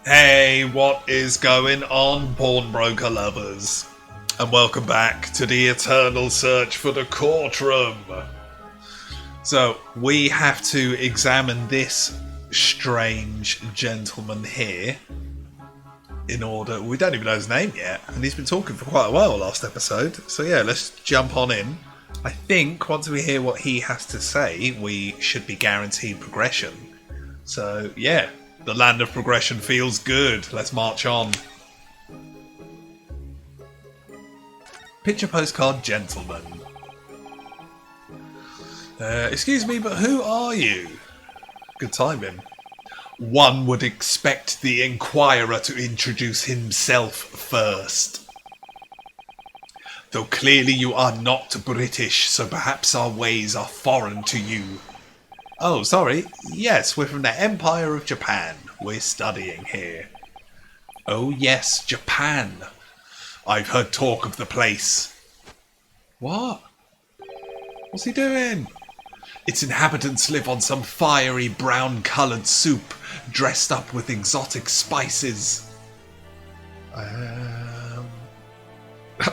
Hey, what is going on, pawnbroker lovers? And welcome back to the eternal search for the courtroom. So, we have to examine this strange gentleman here in order... We don't even know his name yet, and he's been talking for quite a while last episode. So yeah, let's jump on in. I think once we hear what he has to say, we should be guaranteed progression. So yeah, the land of progression feels good. Let's march on. Picture postcard gentleman. Excuse me, but who are you? Good timing. One would expect the inquirer to introduce himself first. Though clearly you are not British, so perhaps our ways are foreign to you. Oh, sorry. Yes, we're from the Empire of Japan. We're studying here. Oh yes, Japan. I've heard talk of the place. What? What's he doing? Its inhabitants live on some fiery brown-coloured soup, dressed up with exotic spices.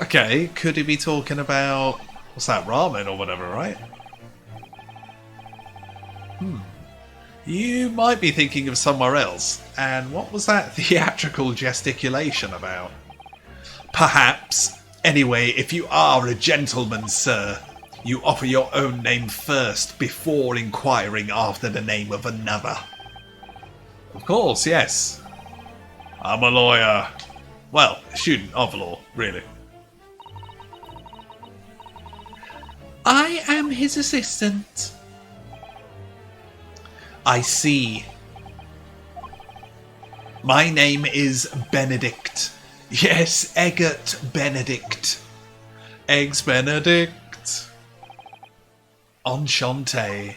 Okay, could he be talking about... What's that, ramen or whatever, right? You might be thinking of somewhere else. And what was that theatrical gesticulation about? Perhaps. Anyway, if you are a gentleman, sir, you offer your own name first before inquiring after the name of another. Of course, yes. I'm a lawyer. Well, a student of law, really. I am his assistant. I see. My name is Benedict. Yes, Eggert Benedict. Eggs Benedict. Enchanté.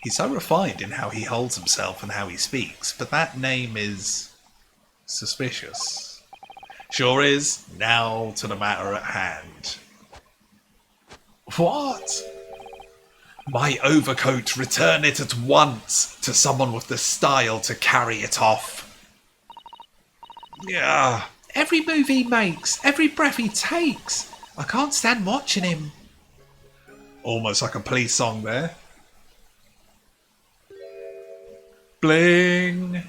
He's so refined in how he holds himself and how he speaks, but that name is suspicious. Sure is. Now to the matter at hand. What? My overcoat, return it at once to someone with the style to carry it off. Yeah. Every move he makes, every breath he takes. I can't stand watching him. Almost like a police song there. Bling.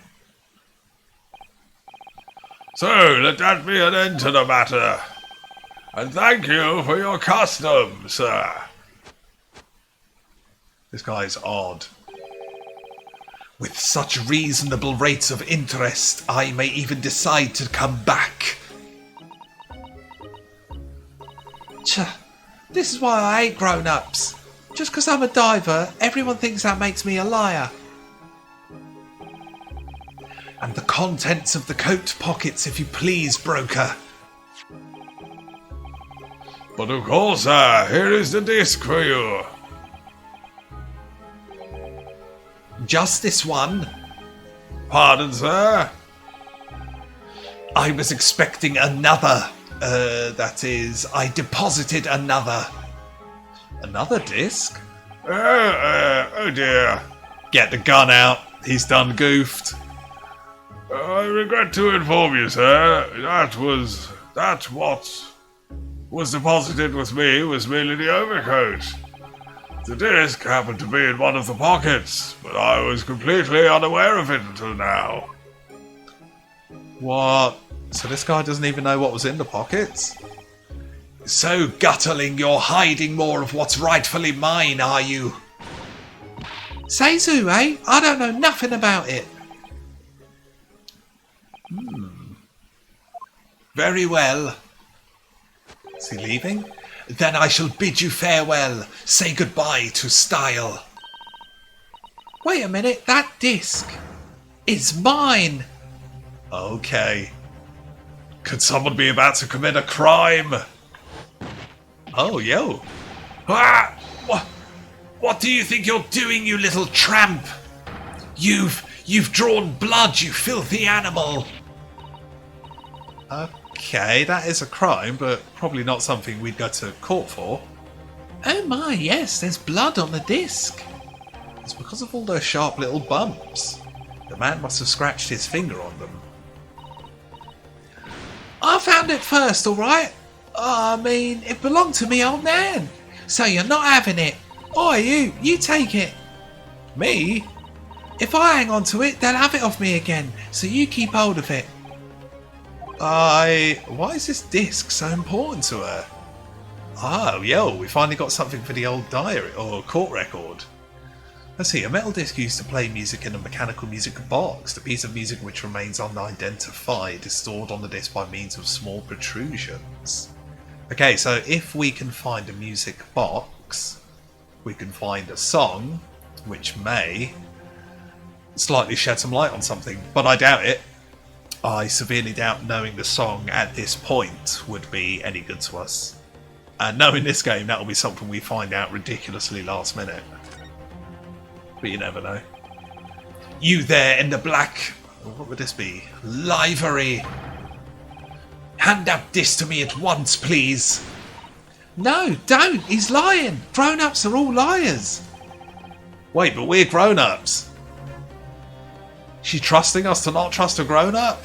So, let that be an end to the matter. And thank you for your custom, sir. This guy's odd. With such reasonable rates of interest, I may even decide to come back. This is why I hate grown-ups. Just because I'm a diver, everyone thinks that makes me a liar. And the contents of the coat pockets, if you please, broker. But of course, sir, here is the disc for you. Just this one? Pardon, sir? I was expecting another. That is, I deposited another. Another disc? Oh dear. Get the gun out. He's done goofed. I regret to inform you, sir, that what was deposited with me was merely the overcoat. The disc happened to be in one of the pockets, but I was completely unaware of it until now. What? So this guy doesn't even know what was in the pockets? So guttling, you're hiding more of what's rightfully mine, are you? Say so, eh? I don't know nothing about it. Very well. Is he leaving? Then I shall bid you farewell. Say goodbye to style. Wait a minute, that disc is mine. Okay. Could someone be about to commit a crime? Oh, yo. Ah! What do you think you're doing, you little tramp? You've drawn blood, you filthy animal. Okay, that is a crime, but probably not something we'd go to court for. Oh my, yes, there's blood on the disc. It's because of all those sharp little bumps. The man must have scratched his finger on them. I found it first, alright? I mean, it belonged to me old nan. So you're not having it. Oi, you take it. Me? If I hang on to it, they'll have it off me again. So you keep hold of it. Why is this disc so important to her? Oh, yo, we finally got something for the old diary, or court record. Let's see, a metal disc used to play music in a mechanical music box. The piece of music which remains unidentified is stored on the disc by means of small protrusions. Okay, so if we can find a music box, we can find a song, which may slightly shed some light on something, but I doubt it. I severely doubt knowing the song at this point would be any good to us. And knowing this game, that'll be something we find out ridiculously last minute. But you never know. You there in the black... What would this be? Livery! Hand that disc to me at once, please! No, don't! He's lying! Grown-ups are all liars! Wait, but we're grown-ups! She's trusting us to not trust a grown-up?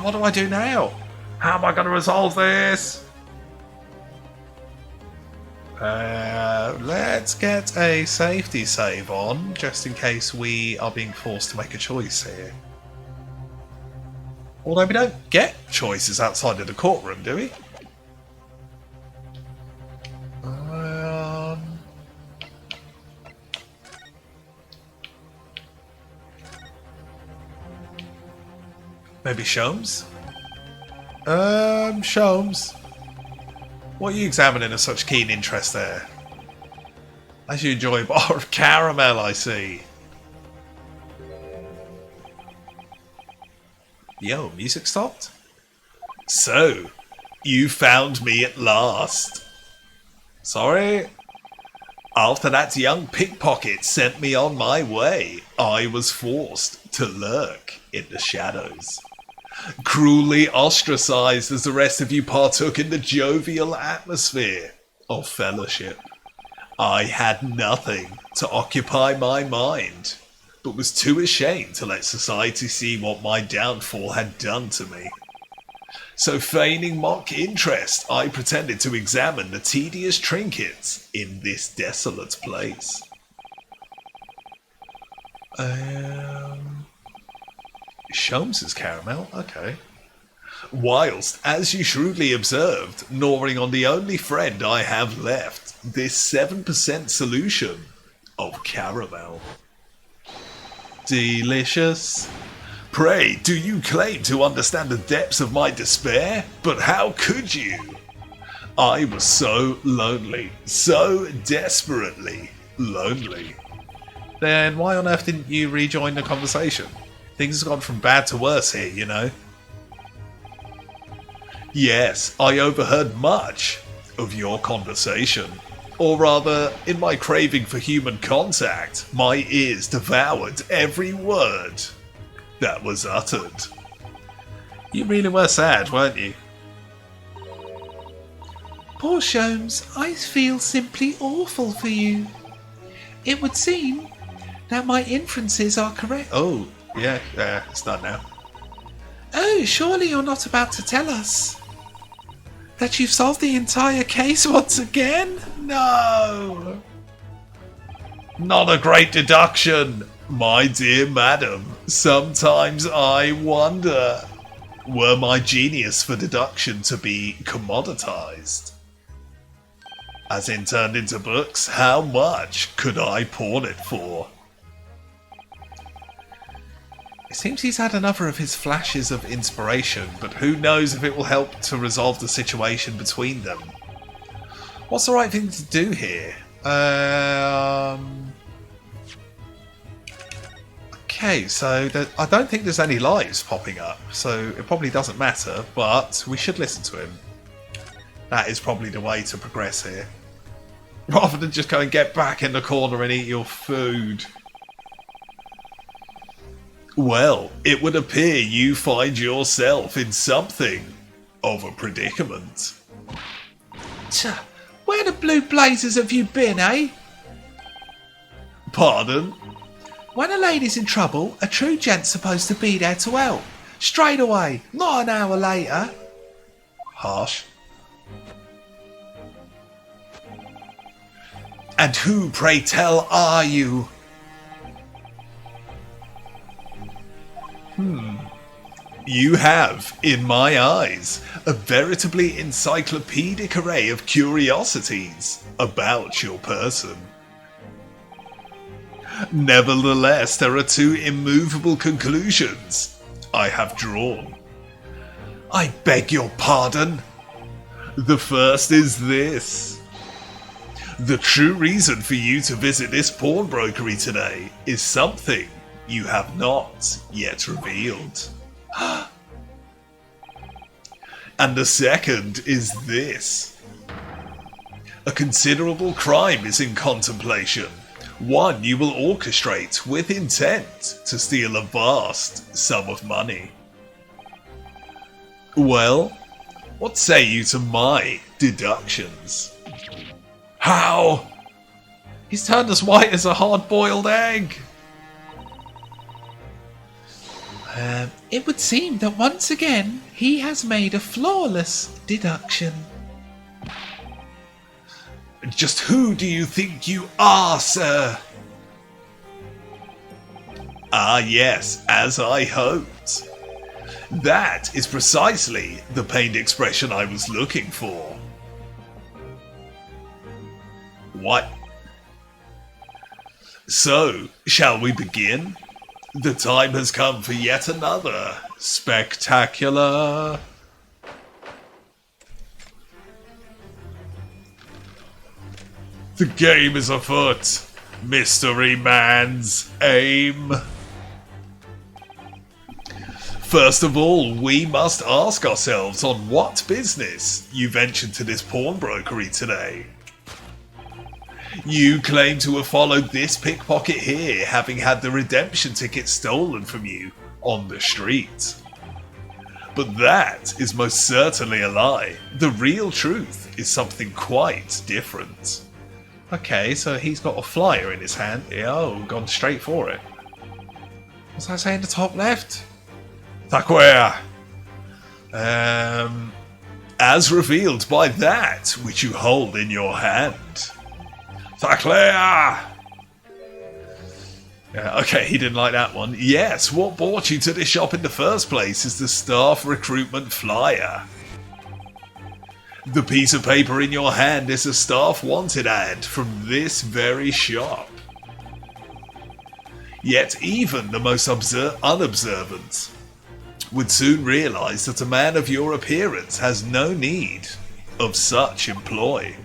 What do I do now? How am I going to resolve this? Let's get a safety save on, just in case we are being forced to make a choice here. Although we don't get choices outside of the courtroom, do we? Maybe SHOLMES? SHOLMES. What are you examining of such keen interest there? As you enjoy a bar of caramel, I see. Yo, music stopped? So, you found me at last. Sorry? After that young pickpocket sent me on my way, I was forced to lurk in the shadows. Cruelly ostracized as the rest of you partook in the jovial atmosphere of fellowship. I had nothing to occupy my mind, but was too ashamed to let society see what my downfall had done to me. So feigning mock interest, I pretended to examine the tedious trinkets in this desolate place. SHOLMES' caramel? Okay. Whilst, as you shrewdly observed, gnawing on the only friend I have left, this 7% solution of caramel. Delicious. Pray, do you claim to understand the depths of my despair? But how could you? I was so lonely, so desperately lonely. Then why on earth didn't you rejoin the conversation? Things have gone from bad to worse here, you know. Yes, I overheard much of your conversation. Or rather, in my craving for human contact, my ears devoured every word that was uttered. You really were sad, weren't you? Poor SHOLMES, I feel simply awful for you. It would seem that my inferences are correct. Oh, yeah, it's done now. Oh, surely you're not about to tell us that you've solved the entire case once again? No! Not a great deduction, my dear madam. Sometimes I wonder, were my genius for deduction to be commoditized? As in turned into books, how much could I pawn it for? It seems he's had another of his flashes of inspiration, but who knows if it will help to resolve the situation between them. What's the right thing to do here? Okay, so I don't think there's any lives popping up, so it probably doesn't matter, but we should listen to him. That is probably the way to progress here. Rather than just go and get back in the corner and eat your food. Well, it would appear you find yourself in something of a predicament. Where the blue blazes have you been, eh? Pardon? When a lady's in trouble, a true gent's supposed to be there to help. Straight away, not an hour later. Harsh. And who, pray tell, are you? You have, in my eyes, a veritably encyclopedic array of curiosities about your person. Nevertheless, there are two immovable conclusions I have drawn. I beg your pardon. The first is this. The true reason for you to visit this pawnbrokery today is something you have not yet revealed. And the second is this. A considerable crime is in contemplation. One you will orchestrate with intent to steal a vast sum of money. Well, what say you to my deductions? How? He's turned as white as a hard-boiled egg. It would seem that once again he has made a flawless deduction. Just who do you think you are, sir? Ah, yes, as I hoped. That is precisely the pained expression I was looking for. What? So, shall we begin? The time has come for yet another spectacular... The game is afoot. Mystery Man's aim. First of all, we must ask ourselves on what business you ventured to this pawnbrokery today. You claim to have followed this pickpocket here, having had the redemption ticket stolen from you on the street. But that is most certainly a lie. The real truth is something quite different. Okay, so he's got a flyer in his hand. Oh, gone straight for it. What's that say in the top left? Taquea. As revealed by that which you hold in your hand. Taquea. Yeah, okay, he didn't like that one. Yes, what brought you to this shop in the first place is the staff recruitment flyer. The piece of paper in your hand is a staff wanted ad from this very shop. Yet even the most unobservant would soon realise that a man of your appearance has no need of such employ.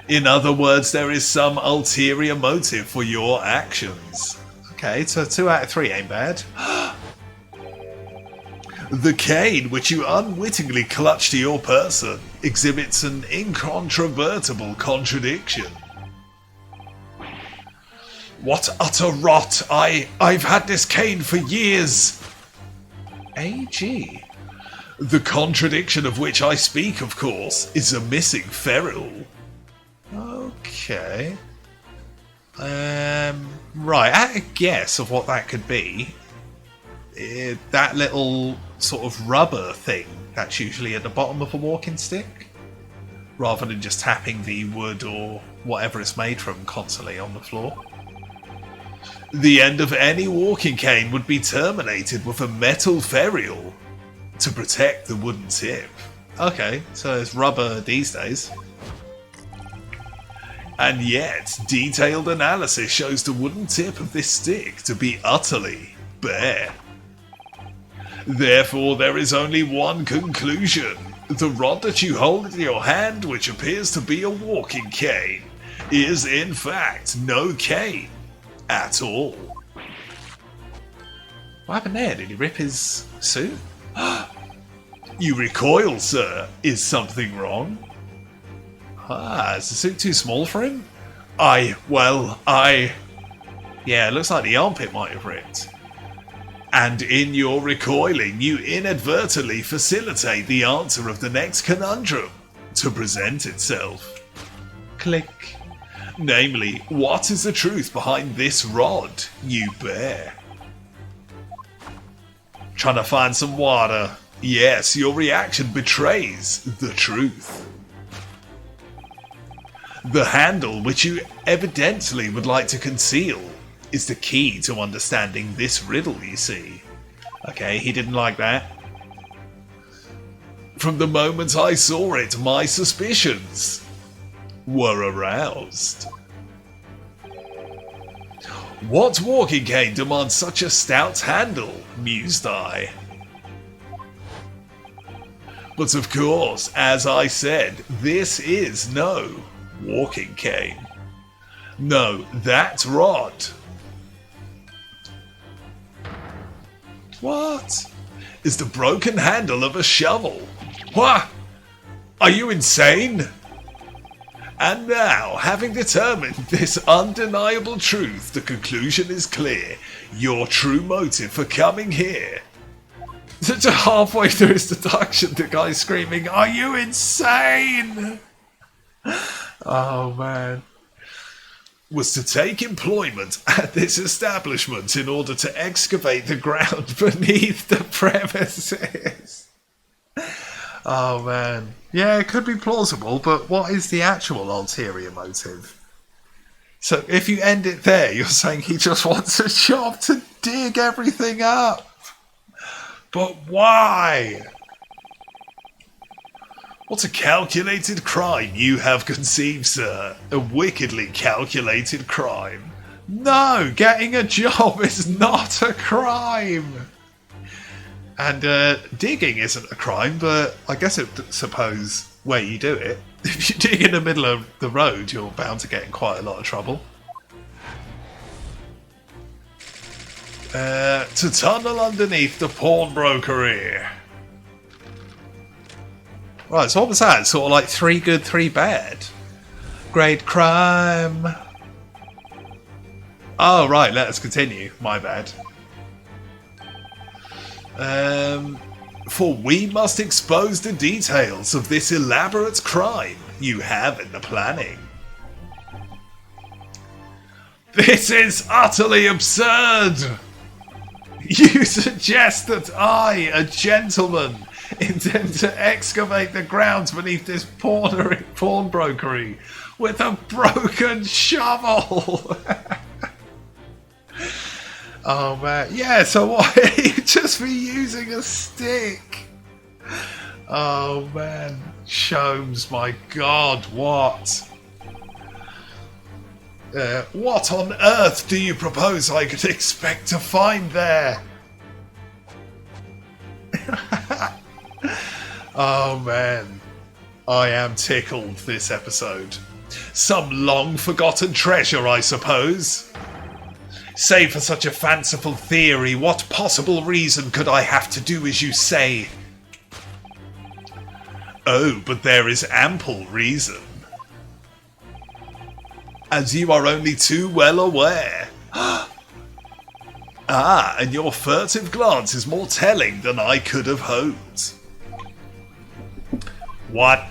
In other words, there is some ulterior motive for your actions. Okay, so 2 out of 3 ain't bad. The cane which you unwittingly clutch to your person exhibits an incontrovertible contradiction. What utter rot! I've had this cane for years! AG. The contradiction of which I speak, of course, is a missing ferrule. Okay. Right, at a guess of what that could be, that little sort of rubber thing that's usually at the bottom of a walking stick, rather than just tapping the wood or whatever it's made from constantly on the floor. The end of any walking cane would be terminated with a metal ferrule to protect the wooden tip. Okay, so it's rubber these days. And yet, detailed analysis shows the wooden tip of this stick to be utterly bare. Therefore, there is only one conclusion. The rod that you hold in your hand, which appears to be a walking cane, is in fact no cane at all. What happened there? Did he rip his suit? You recoil, sir. Is something wrong? Ah, is the suit too small for him? Yeah, it looks like the armpit might have ripped. And in your recoiling, you inadvertently facilitate the answer of the next conundrum to present itself. Click. Namely, what is the truth behind this rod you bear? Trying to find some water. Yes, your reaction betrays the truth. The handle, which you evidently would like to conceal, is the key to understanding this riddle, you see. Okay, he didn't like that. From the moment I saw it, my suspicions were aroused. What walking cane demands such a stout handle, mused I. But of course, as I said, this is no walking cane. No, that rod. What? Is the broken handle of a shovel. What? Are you insane? And now, having determined this undeniable truth, the conclusion is clear. Your true motive for coming here. Such a halfway through his deduction, the guy's screaming, "Are you insane?" Oh man. Was to take employment at this establishment in order to excavate the ground beneath the premises. Oh man. Yeah, it could be plausible, but what is the actual ulterior motive? So if you end it there, you're saying he just wants a job to dig everything up. But why? What a calculated crime you have conceived, sir. A wickedly calculated crime. No, getting a job is not a crime. And digging isn't a crime, but I guess I suppose where you do it. If you dig in the middle of the road, you're bound to get in quite a lot of trouble. To tunnel underneath the pawnbrokery. Right, so what was that? Sort of like 3 good, 3 bad. Great crime. Oh, right, let us continue. My bad. For we must expose the details of this elaborate crime you have in the planning. This is utterly absurd! You suggest that I, a gentleman, intend to excavate the grounds beneath this pawnbrokery with a broken shovel! Oh man, yeah, so what? He'd just be using a stick. Oh man, Sholmes, my god, what? What on earth do you propose I could expect to find there? Oh man, I am tickled this episode. Some long forgotten treasure, I suppose. Save for such a fanciful theory, what possible reason could I have to do as you say? Oh, but there is ample reason. As you are only too well aware. Ah, and your furtive glance is more telling than I could have hoped. What?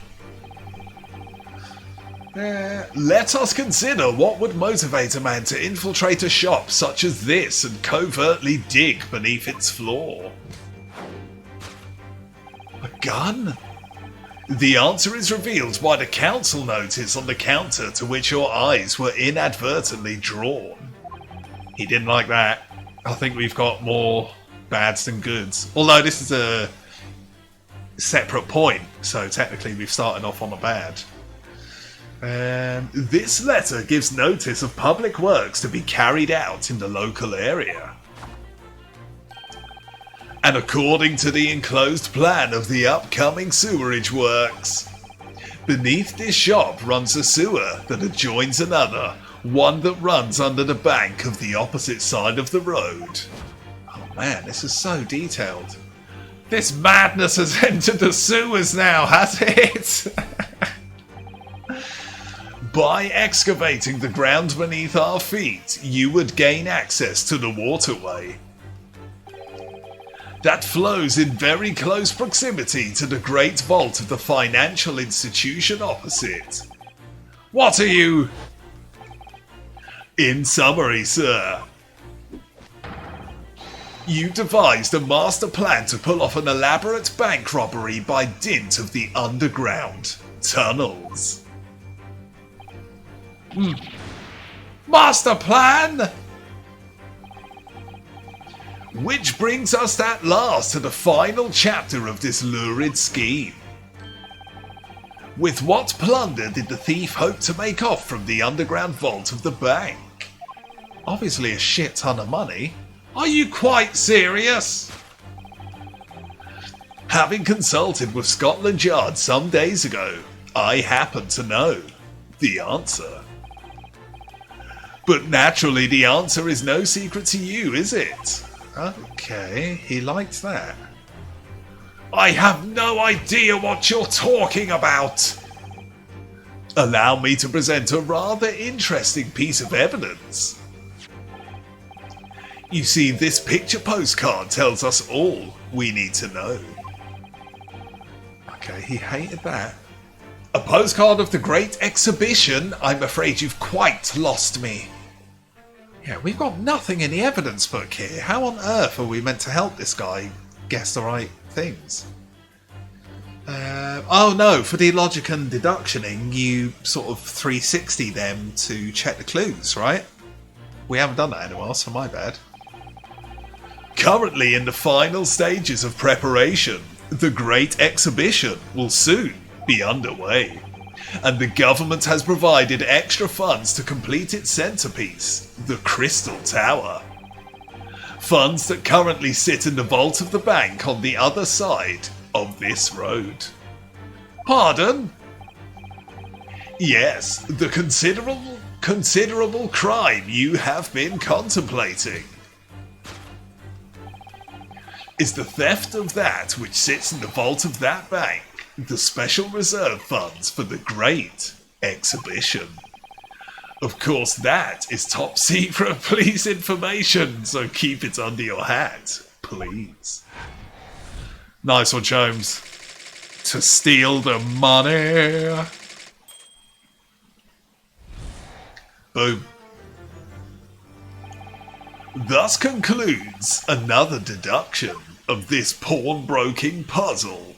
Let us consider what would motivate a man to infiltrate a shop such as this and covertly dig beneath its floor. A gun? The answer is revealed by the council notice on the counter to which your eyes were inadvertently drawn. He didn't like that. I think we've got more bads than goods. Although this is a separate point, so technically we've started off on a bad. This letter gives notice of public works to be carried out in the local area. And according to the enclosed plan of the upcoming sewerage works, beneath this shop runs a sewer that adjoins another, one that runs under the bank of the opposite side of the road. Oh man, this is so detailed. This madness has entered the sewers now, has it? By excavating the ground beneath our feet, you would gain access to the waterway that flows in very close proximity to the great vault of the financial institution opposite. What are you... In summary, sir, you devised a master plan to pull off an elaborate bank robbery by dint of the underground tunnels. Master plan? Which brings us at last to the final chapter of this lurid scheme. With what plunder did the thief hope to make off from the underground vault of the bank? Obviously a shit ton of money. Are you quite serious? Having consulted with Scotland Yard some days ago, I happen to know the answer. But naturally the answer is no secret to you, is it? Okay, he liked that. I have no idea what you're talking about. Allow me to present a rather interesting piece of evidence. You see, this picture postcard tells us all we need to know. Okay, he hated that. A postcard of the Great Exhibition? I'm afraid you've quite lost me. Yeah, we've got nothing in the evidence book here. How on earth are we meant to help this guy guess the right things? Oh no, for the logic and deductioning, you sort of 360 them to check the clues, right? We haven't done that anymore, so my bad. Currently in the final stages of preparation, the Great Exhibition will soon be underway, and the government has provided extra funds to complete its centerpiece, the Crystal Tower. Funds that currently sit in the vault of the bank on the other side of this road. Pardon? Yes, the considerable crime you have been contemplating is the theft of that which sits in the vault of that bank, the special reserve funds for the Great Exhibition. Of course, that is top secret police information, so keep it under your hat, please. Nice one, Sholmes. To steal the money. Boom. Thus concludes another deduction of this pawnbroking puzzle.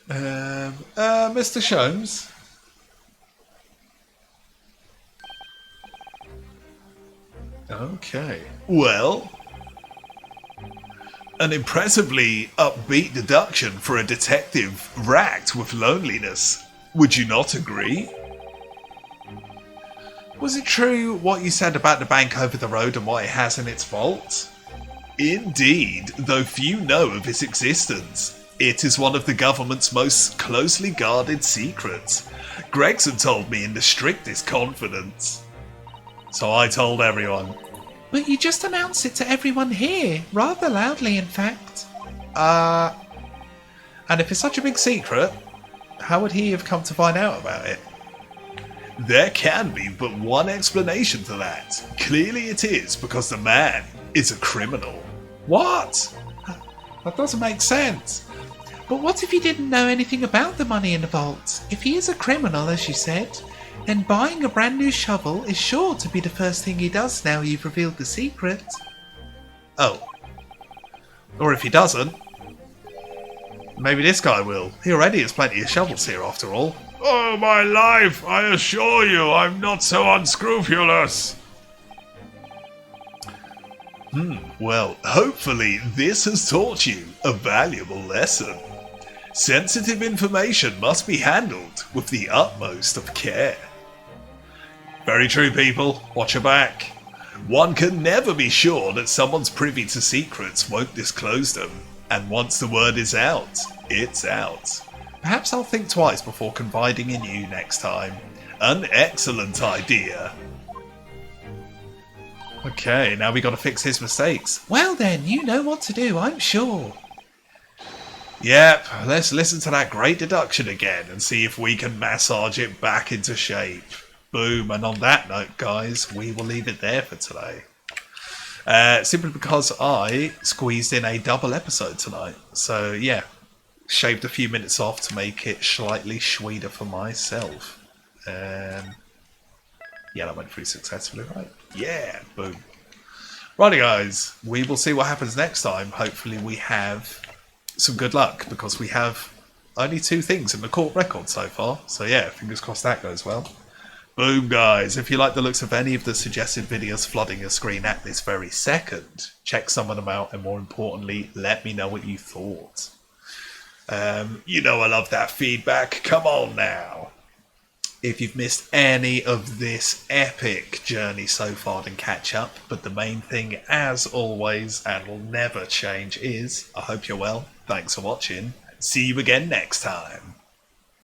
Mr. Sholmes? Okay. Well, an impressively upbeat deduction for a detective racked with loneliness. Would you not agree? Was it true what you said about the bank over the road and what it has in its vault? Indeed, though few know of its existence. It is one of the government's most closely guarded secrets. Gregson told me in the strictest confidence. So I told everyone. But you just announced it to everyone here, rather loudly in fact. And if it's such a big secret, how would he have come to find out about it? There can be but one explanation to that. Clearly it is because the man is a criminal. What? That doesn't make sense. But what if he didn't know anything about the money in the vault? If he is a criminal, as you said, then buying a brand new shovel is sure to be the first thing he does now you've revealed the secret. Oh. Or if he doesn't, maybe this guy will. He already has plenty of shovels here after all. Oh, my life, I assure you, I'm not so unscrupulous. Well, hopefully this has taught you a valuable lesson. Sensitive information must be handled with the utmost of care. Very true, people. Watch your back. One can never be sure that someone's privy to secrets won't disclose them, and once the word is out, it's out. Perhaps I'll think twice before confiding in you next time. An excellent idea. Okay, now we gotta fix his mistakes. Well then, you know what to do, I'm sure. Yep, let's listen to that great deduction again and see if we can massage it back into shape. Boom, and on that note, guys, we will leave it there for today. Simply because I squeezed in a double episode tonight. So, yeah, shaved a few minutes off to make it slightly sweeter for myself. Yeah, that went through successfully, right? Yeah, boom. Righty, guys, we will see what happens next time. Hopefully we have some good luck, because we have only 2 things in the court record so far. So yeah, fingers crossed that goes well. Boom, guys. If you like the looks of any of the suggested videos flooding your screen at this very second, check some of them out, and more importantly, let me know what you thought. You know I love that feedback. Come on now. If you've missed any of this epic journey so far, then catch up. But the main thing, as always, and will never change, is I hope you're well. Thanks for watching. See you again next time.